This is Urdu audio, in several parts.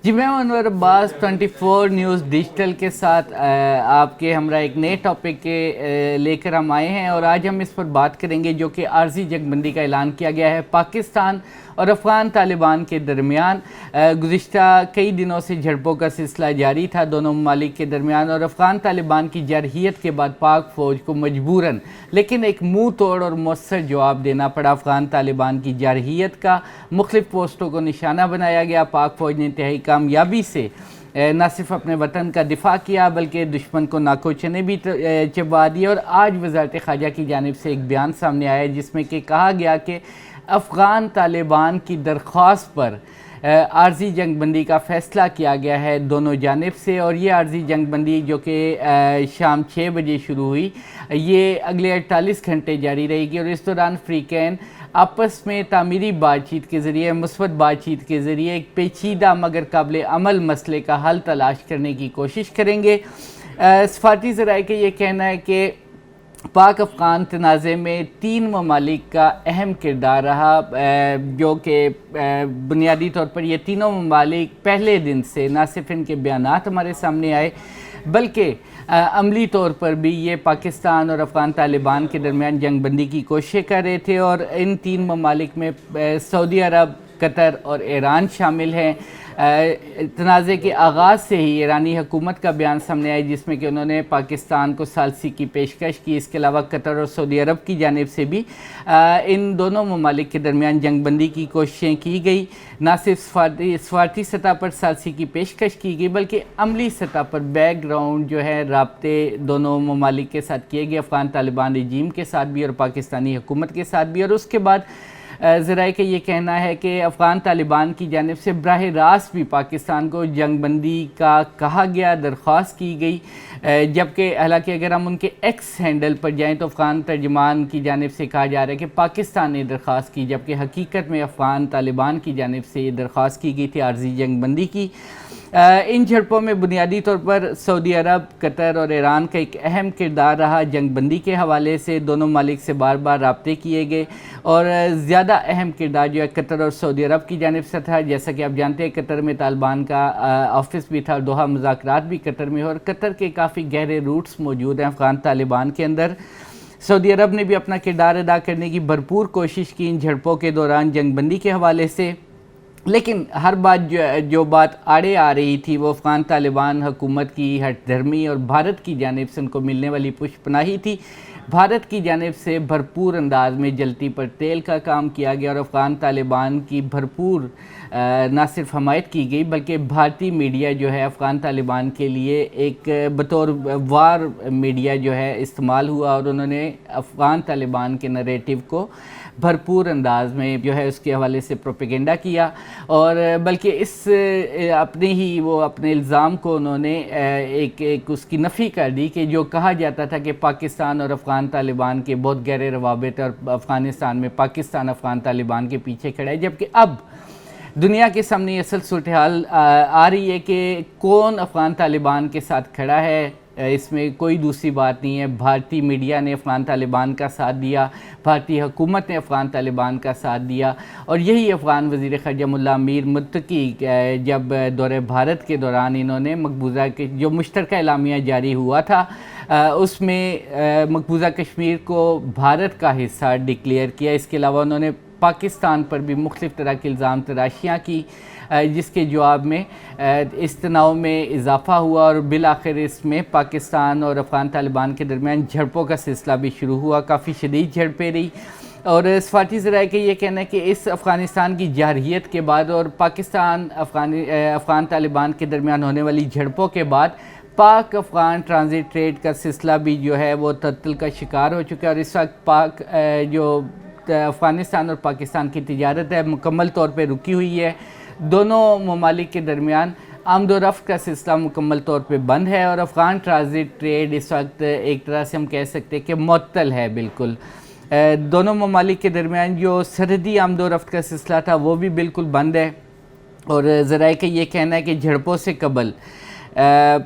جی میں انور عباس 24 نیوز ڈیجیٹل کے ساتھ آپ کے ہمراہ ایک نئے ٹاپک کے لے کر ہم آئے ہیں اور آج ہم اس پر بات کریں گے جو کہ عارضی جنگ بندی کا اعلان کیا گیا ہے پاکستان اور افغان طالبان کے درمیان۔ گزشتہ کئی دنوں سے جھڑپوں کا سلسلہ جاری تھا دونوں ممالک کے درمیان، اور افغان طالبان کی جارحیت کے بعد پاک فوج کو مجبوراً لیکن ایک منہ توڑ اور مؤثر جواب دینا پڑا۔ افغان طالبان کی جارحیت کا مختلف پوسٹوں کو نشانہ بنایا گیا۔ پاک فوج نے انتہائی کامیابی سے نہ صرف اپنے وطن کا دفاع کیا بلکہ دشمن کو ناکو چنے بھی چبا دیے، اور آج وزارت خارجہ کی جانب سے ایک بیان سامنے آیا جس میں کہ کہا گیا کہ افغان طالبان کی درخواست پر عارضی جنگ بندی کا فیصلہ کیا گیا ہے دونوں جانب سے، اور یہ عارضی جنگ بندی جو کہ شام 6 بجے شروع ہوئی یہ اگلے 48 گھنٹے جاری رہے گی، اور اس دوران فریقین آپس میں تعمیری بات چیت کے ذریعے، مثبت بات چیت کے ذریعے ایک پیچیدہ مگر قابل عمل مسئلے کا حل تلاش کرنے کی کوشش کریں گے۔ سفارتی ذرائع کا یہ کہنا ہے کہ پاک افغان تنازع میں 3 ممالک کا اہم کردار رہا، جو کہ بنیادی طور پر یہ تینوں ممالک پہلے دن سے نہ صرف ان کے بیانات ہمارے سامنے آئے بلکہ عملی طور پر بھی یہ پاکستان اور افغان طالبان کے درمیان جنگ بندی کی کوششیں کر رہے تھے، اور ان 3 ممالک میں سعودی عرب، قطر اور ایران شامل ہیں۔ تنازع کے آغاز سے ہی ایرانی حکومت کا بیان سامنے آیا جس میں کہ انہوں نے پاکستان کو ثالثی کی پیشکش کی۔ اس کے علاوہ قطر اور سعودی عرب کی جانب سے بھی ان دونوں ممالک کے درمیان جنگ بندی کی کوششیں کی گئی۔ نہ صرف سفارتی سطح پر ثالثی کی پیشکش کی گئی بلکہ عملی سطح پر بیک گراؤنڈ جو ہے رابطے دونوں ممالک کے ساتھ کیے گئے، افغان طالبان رجیم کے ساتھ بھی اور پاکستانی حکومت کے ساتھ بھی۔ اور اس کے بعد ذرائع کا یہ کہنا ہے کہ افغان طالبان کی جانب سے براہ راست بھی پاکستان کو جنگ بندی کا کہا گیا، درخواست کی گئی، جبکہ حالانکہ اگر ہم ان کے ایکس ہینڈل پر جائیں تو افغان ترجمان کی جانب سے کہا جا رہا ہے کہ پاکستان نے درخواست کی، جبکہ حقیقت میں افغان طالبان کی جانب سے یہ درخواست کی گئی تھی عارضی جنگ بندی کی۔ ان جھڑپوں میں بنیادی طور پر سعودی عرب، قطر اور ایران کا ایک اہم کردار رہا۔ جنگ بندی کے حوالے سے دونوں ممالک سے بار بار رابطے کیے گئے، اور زیادہ اہم کردار جو ہے قطر اور سعودی عرب کی جانب سے تھا۔ جیسا کہ آپ جانتے ہیں قطر میں طالبان کا آفس بھی تھا، دوحہ مذاکرات بھی قطر میں، اور قطر کے کافی گہرے روٹس موجود ہیں افغان طالبان کے اندر۔ سعودی عرب نے بھی اپنا کردار ادا کرنے کی بھرپور کوشش کی ان جھڑپوں کے دوران جنگ بندی کے حوالے سے، لیکن ہر بات جو بات آڑے آ رہی تھی وہ افغان طالبان حکومت کی ہٹ دھرمی اور بھارت کی جانب سے ان کو ملنے والی پشت پناہی تھی۔ بھارت کی جانب سے بھرپور انداز میں جلتی پر تیل کا کام کیا گیا، اور افغان طالبان کی بھرپور نہ صرف حمایت کی گئی بلکہ بھارتی میڈیا جو ہے افغان طالبان کے لیے ایک بطور وار میڈیا جو ہے استعمال ہوا، اور انہوں نے افغان طالبان کے نریٹو کو بھرپور انداز میں جو ہے اس کے حوالے سے پروپیگنڈا کیا، اور بلکہ اپنے الزام کو انہوں نے ایک اس کی نفی کر دی کہ جو کہا جاتا تھا کہ پاکستان اور افغان طالبان کے بہت گہرے روابط اور افغانستان میں پاکستان افغان طالبان کے پیچھے کھڑا ہے، جبکہ اب دنیا کے سامنے اصل صورتحال آ رہی ہے کہ کون افغان طالبان کے ساتھ کھڑا ہے۔ اس میں کوئی دوسری بات نہیں ہے، بھارتی میڈیا نے افغان طالبان کا ساتھ دیا، بھارتی حکومت نے افغان طالبان کا ساتھ دیا، اور یہی افغان وزیر خارجہ ملا امیر متقی جب دورہ بھارت کے دوران انہوں نے مقبوضہ جو مشترکہ اعلامیہ جاری ہوا تھا اس میں مقبوضہ کشمیر کو بھارت کا حصہ ڈکلیئر کیا۔ اس کے علاوہ انہوں نے پاکستان پر بھی مختلف طرح کی الزام تراشیاں کی، جس کے جواب میں اس تناؤ میں اضافہ ہوا، اور بالآخر اس میں پاکستان اور افغان طالبان کے درمیان جھڑپوں کا سلسلہ بھی شروع ہوا۔ کافی شدید جھڑپیں رہی، اور سفارتی ذرائع کا یہ کہنا ہے کہ اس افغانستان کی جارحیت کے بعد اور پاکستان افغان طالبان کے درمیان ہونے والی جھڑپوں کے بعد پاک افغان ٹرانزٹ ٹریڈ کا سلسلہ بھی جو ہے وہ تعطل کا شکار ہو چکا ہے، اور اس وقت جو افغانستان اور پاکستان کی تجارت ہے مکمل طور پہ رکی ہوئی ہے۔ دونوں ممالک کے درمیان آمد و رفت کا سلسلہ مکمل طور پہ بند ہے، اور افغان ٹرانزٹ ٹریڈ اس وقت ایک طرح سے ہم کہہ سکتے ہیں کہ معطل ہے بالکل۔ دونوں ممالک کے درمیان جو سرحدی آمد و رفت کا سلسلہ تھا وہ بھی بالکل بند ہے، اور ذرائع کا یہ کہنا ہے کہ جھڑپوں سے قبل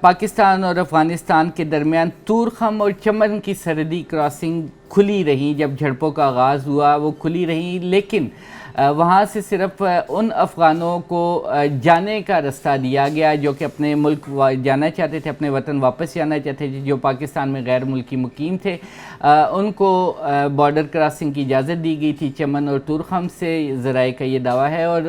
پاکستان اور افغانستان کے درمیان تورخم اور چمن کی سرحدی کراسنگ کھلی رہی۔ جب جھڑپوں کا آغاز ہوا وہ کھلی رہی، لیکن وہاں سے صرف ان افغانوں کو جانے کا راستہ دیا گیا جو کہ اپنے ملک جانا چاہتے تھے، اپنے وطن واپس جانا چاہتے تھے، جو پاکستان میں غیر ملکی مقیم تھے، ان کو بارڈر کراسنگ کی اجازت دی گئی تھی چمن اور تورخم سے، ذرائع کا یہ دعویٰ ہے، اور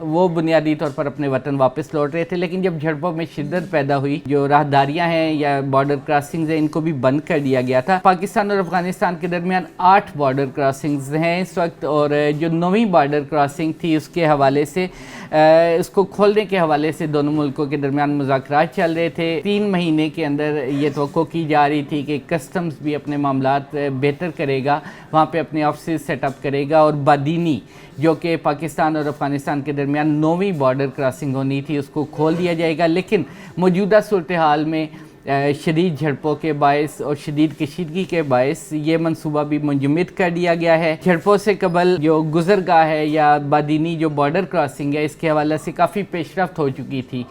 وہ بنیادی طور پر اپنے وطن واپس لوٹ رہے تھے۔ لیکن جب جھڑپوں میں شدت پیدا ہوئی، جو راہداریاں ہیں یا بارڈر کراسنگز ہیں ان کو بھی بند کر دیا گیا تھا۔ پاکستان اور افغانستان کے درمیان 8 بارڈر کراسنگز ہیں اس وقت، اور جو 9ویں بارڈر کراسنگ تھی اس کے حوالے سے، اس کو کھولنے کے حوالے سے دونوں ملکوں کے درمیان مذاکرات چل رہے تھے۔ 3 مہینے کے اندر یہ توقع کی جا رہی تھی کہ کسٹمز بھی اپنے معاملات بہتر کرے گا، وہاں پہ اپنے آفسز سیٹ اپ کرے گا، اور بادینی جو کہ پاکستان اور افغانستان کے درمیان 9ویں بارڈر کراسنگ ہونی تھی اس کو کھول دیا جائے گا۔ لیکن موجودہ صورتحال میں شدید جھڑپوں کے باعث اور شدید کشیدگی کے باعث یہ منصوبہ بھی منجمد کر دیا گیا ہے۔ جھڑپوں سے قبل جو گزرگاہ ہے یا بادینی جو بارڈر کراسنگ ہے اس کے حوالے سے کافی پیش رفت ہو چکی تھی،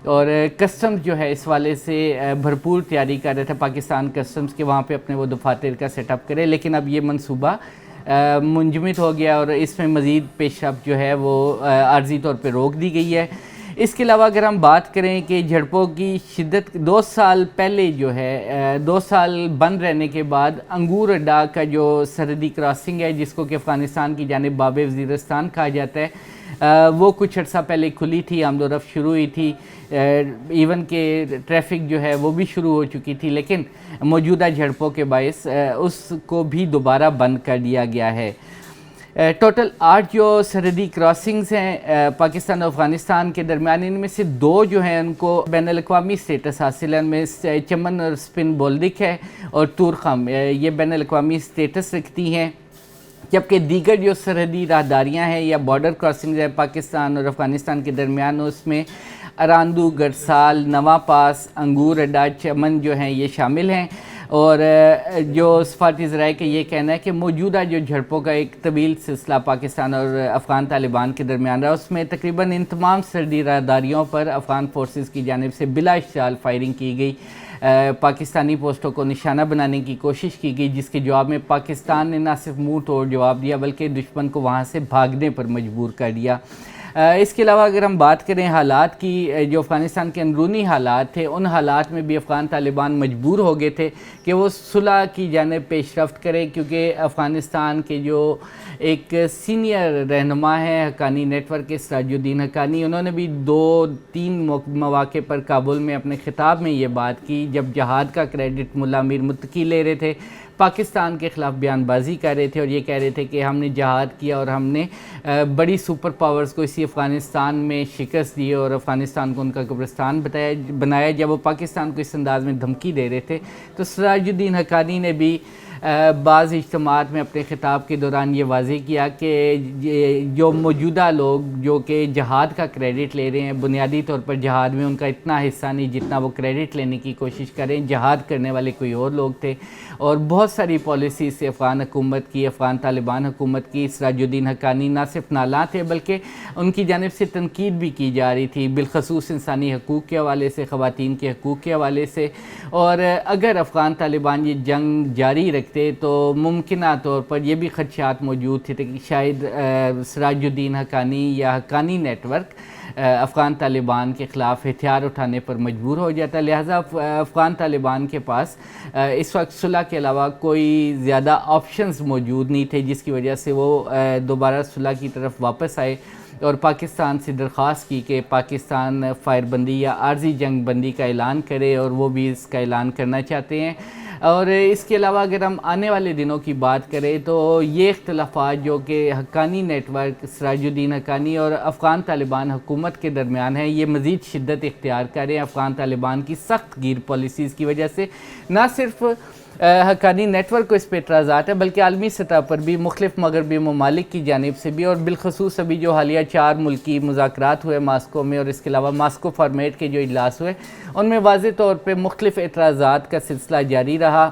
اور کسٹمز جو ہے اس والے سے بھرپور تیاری کر رہے تھے پاکستان کسٹمز کے وہاں پہ اپنے وہ دفاتر کا سیٹ اپ کرے، لیکن اب یہ منصوبہ منجمد ہو گیا اور اس میں مزید پیش رفت جو ہے وہ عارضی طور پہ روک دی گئی ہے۔ اس کے علاوہ اگر ہم بات کریں کہ جھڑپوں کی شدت 2 سال پہلے جو ہے 2 سال بند رہنے کے بعد انگور اڈا کا جو سرحدی کراسنگ ہے جس کو کہ افغانستان کی جانب باب وزیرستان کہا جاتا ہے، وہ کچھ عرصہ پہلے کھلی تھی، آمد و رفت شروع ہوئی تھی، ایون کہ ٹریفک جو ہے وہ بھی شروع ہو چکی تھی، لیکن موجودہ جھڑپوں کے باعث اس کو بھی دوبارہ بند کر دیا گیا ہے۔ ٹوٹل 8 جو سرحدی کراسنگز ہیں پاکستان اور افغانستان کے درمیان، ان میں سے 2 جو ہیں ان کو بین الاقوامی سٹیٹس حاصل ہے، ان میں چمن اور سپن بولدک ہے، اور تورخم یہ بین الاقوامی سٹیٹس رکھتی ہیں، جبکہ دیگر جو سرحدی راہداریاں ہیں یا بارڈر کراسنگز ہیں پاکستان اور افغانستان کے درمیان، اس میں اراندو، گرسال، نواں پاس، انگور اڈا، چمن جو ہیں یہ شامل ہیں۔ اور جو سفارتی ذرائع کا یہ کہنا ہے کہ موجودہ جو جھڑپوں کا ایک طویل سلسلہ پاکستان اور افغان طالبان کے درمیان رہا، اس میں تقریباً ان تمام سرحدی راہداریوں پر افغان فورسز کی جانب سے بلا اشتعال فائرنگ کی گئی، پاکستانی پوسٹوں کو نشانہ بنانے کی کوشش کی گئی، جس کے جواب میں پاکستان نے نہ صرف منہ توڑ جواب دیا بلکہ دشمن کو وہاں سے بھاگنے پر مجبور کر دیا۔ اس کے علاوہ اگر ہم بات کریں حالات کی، جو افغانستان کے اندرونی حالات تھے، ان حالات میں بھی افغان طالبان مجبور ہو گئے تھے کہ وہ صلح کی جانب پیش رفت کریں، کیونکہ افغانستان کے جو ایک سینئر رہنما ہیں حقانی نیٹ ورک کے سراج الدین حقانی، انہوں نے بھی 2-3 مواقع پر کابل میں اپنے خطاب میں یہ بات کی، جب جہاد کا کریڈٹ ملا امیر متقی لے رہے تھے، پاکستان کے خلاف بیان بازی کر رہے تھے اور یہ کہہ رہے تھے کہ ہم نے جہاد کیا اور ہم نے بڑی سپر پاورز کو اسی افغانستان میں شکست دی اور افغانستان کو ان کا قبرستان بنایا۔ جب وہ پاکستان کو اس انداز میں دھمکی دے رہے تھے تو سراج الدین حقانی نے بھی بعض اجتماعات میں اپنے خطاب کے دوران یہ واضح کیا کہ جو موجودہ لوگ جو کہ جہاد کا کریڈٹ لے رہے ہیں، بنیادی طور پر جہاد میں ان کا اتنا حصہ نہیں جتنا وہ کریڈٹ لینے کی کوشش کریں، جہاد کرنے والے کوئی اور لوگ تھے، اور بہت ساری پالیسیز سے افغان حکومت کی، افغان طالبان حکومت کی سراج الدین حقانی نہ صرف نالاں تھے بلکہ ان کی جانب سے تنقید بھی کی جا رہی تھی، بالخصوص انسانی حقوق کے حوالے سے، خواتین کے حقوق کے حوالے سے، اور اگر افغان طالبان یہ جنگ جاری رکھتے تو ممکنہ طور پر یہ بھی خدشات موجود تھے کہ شاید سراج الدین حقانی یا حقانی نیٹ ورک افغان طالبان کے خلاف ہتھیار اٹھانے پر مجبور ہو جاتا، لہٰذا افغان طالبان کے پاس اس وقت صلح کے علاوہ کوئی زیادہ آپشنز موجود نہیں تھے، جس کی وجہ سے وہ دوبارہ صلح کی طرف واپس آئے اور پاکستان سے درخواست کی کہ پاکستان فائر بندی یا عارضی جنگ بندی کا اعلان کرے، اور وہ بھی اس کا اعلان کرنا چاہتے ہیں۔ اور اس کے علاوہ اگر ہم آنے والے دنوں کی بات کریں تو یہ اختلافات جو کہ حقانی نیٹ ورک، سراج الدین حقانی اور افغان طالبان حکومت کے درمیان ہیں، یہ مزید شدت اختیار کریں افغان طالبان کی سخت گیر پالیسیز کی وجہ سے۔ نہ صرف حقانی نیٹ ورک کو اس پہ اعتراضات ہیں بلکہ عالمی سطح پر بھی مختلف مغربی ممالک کی جانب سے بھی، اور بالخصوص ابھی جو حالیہ 4 ملکی مذاکرات ہوئے ماسکو میں، اور اس کے علاوہ ماسکو فارمیٹ کے جو اجلاس ہوئے ان میں واضح طور پہ مختلف اعتراضات کا سلسلہ جاری رہا۔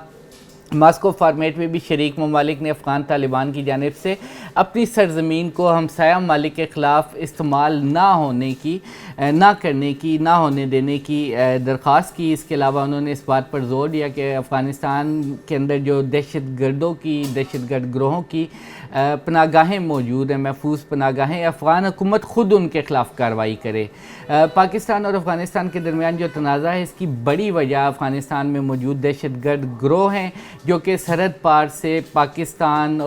ماسکو فارمیٹ میں بھی شریک ممالک نے افغان طالبان کی جانب سے اپنی سرزمین کو ہمسایہ ممالک کے خلاف استعمال نہ کرنے کی، نہ ہونے دینے کی درخواست کی۔ اس کے علاوہ انہوں نے اس بات پر زور دیا کہ افغانستان کے اندر جو دہشت گرد گروہوں کی پناہ گاہیں موجود ہیں، محفوظ پناہ گاہیں، افغان حکومت خود ان کے خلاف کارروائی کرے۔ پاکستان اور افغانستان کے درمیان جو تنازع ہے اس کی بڑی وجہ افغانستان میں موجود دہشت گرد گروہ ہیں جو کہ سرحد پار سے پاکستان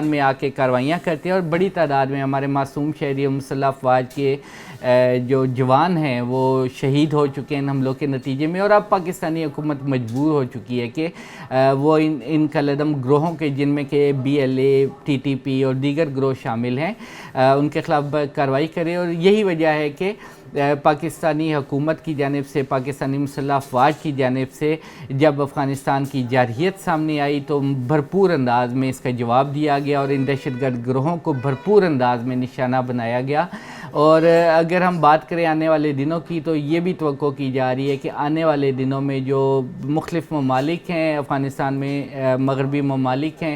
میں آ کے کارروائیاں کرتے ہیں، اور بڑی تعداد میں ہمارے معصوم شہری اور مسلح افواج کے جو جوان ہیں وہ شہید ہو چکے ہیں ان حملوں کے نتیجے میں، اور اب پاکستانی حکومت مجبور ہو چکی ہے کہ وہ ان کالعدم گروہوں کے جن میں کہ BLA، TTP اور دیگر گروہ شامل ہیں ان کے خلاف کارروائی کرے۔ اور یہی وجہ ہے کہ پاکستانی حکومت کی جانب سے، پاکستانی مسلح افواج کی جانب سے جب افغانستان کی جارحیت سامنے آئی تو بھرپور انداز میں اس کا جواب دیا گیا اور ان دہشت گرد گروہوں کو بھرپور انداز میں نشانہ بنایا گیا۔ اور اگر ہم بات کریں آنے والے دنوں کی تو یہ بھی توقع کی جا رہی ہے کہ آنے والے دنوں میں جو مختلف ممالک ہیں افغانستان میں، مغربی ممالک ہیں،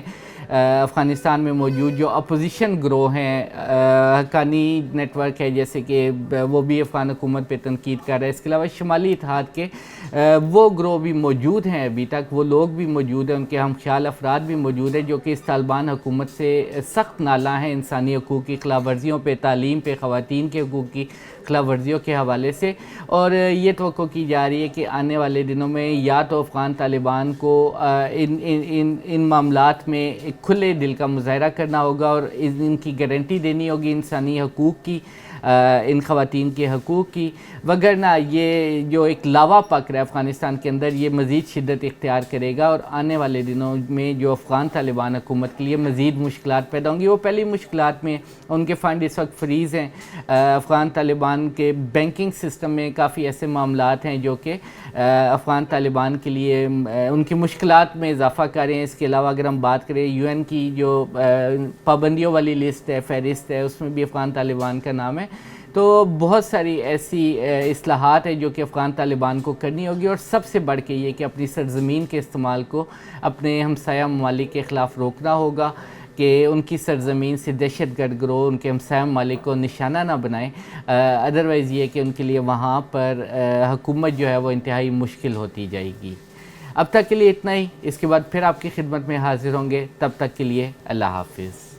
افغانستان میں موجود جو اپوزیشن گروہ ہیں، حقانی نیٹ ورک ہے جیسے کہ وہ بھی افغان حکومت پہ تنقید کر رہا ہے، اس کے علاوہ شمالی اتحاد کے وہ گروہ بھی موجود ہیں، ابھی تک وہ لوگ بھی موجود ہیں، ان کے ہم خیال افراد بھی موجود ہیں جو کہ اس طالبان حکومت سے سخت نالاں ہیں انسانی حقوق کی خلاف ورزیوں پہ، تعلیم پہ، خواتین کے حقوق کی خلاف ورزیوں کے حوالے سے۔ اور یہ توقع کی جا رہی ہے کہ آنے والے دنوں میں یا تو افغان طالبان کو ان معاملات میں ایک کھلے دل کا مظاہرہ کرنا ہوگا اور ان کی گارنٹی دینی ہوگی انسانی حقوق کی، ان خواتین کے حقوق کی، وگرنہ یہ جو ایک لاوا پک رہا ہے افغانستان کے اندر یہ مزید شدت اختیار کرے گا اور آنے والے دنوں میں جو افغان طالبان حکومت کے لیے مزید مشکلات پیدا ہوں گی۔ وہ پہلی مشکلات میں ان کے فنڈ اس وقت فریز ہیں، افغان طالبان کے بینکنگ سسٹم میں کافی ایسے معاملات ہیں جو کہ افغان طالبان کے لیے ان کی مشکلات میں اضافہ کر رہے ہیں۔ اس کے علاوہ اگر ہم بات کریں UN کی جو پابندیوں والی لسٹ ہے، فہرست ہے، اس میں بھی افغان طالبان کا نام ہے۔ تو بہت ساری ایسی اصلاحات ہیں جو کہ افغان طالبان کو کرنی ہوگی، اور سب سے بڑھ کے یہ کہ اپنی سرزمین کے استعمال کو اپنے ہمسایہ ممالک کے خلاف روکنا ہوگا کہ ان کی سرزمین سے دہشت گرد گروہ ان کے ہمسایہ ممالک کو نشانہ نہ بنائیں، ادروائز یہ کہ ان کے لیے وہاں پر حکومت جو ہے وہ انتہائی مشکل ہوتی جائے گی۔ اب تک کے لیے اتنا ہی، اس کے بعد پھر آپ کی خدمت میں حاضر ہوں گے، تب تک کے لیے اللہ حافظ۔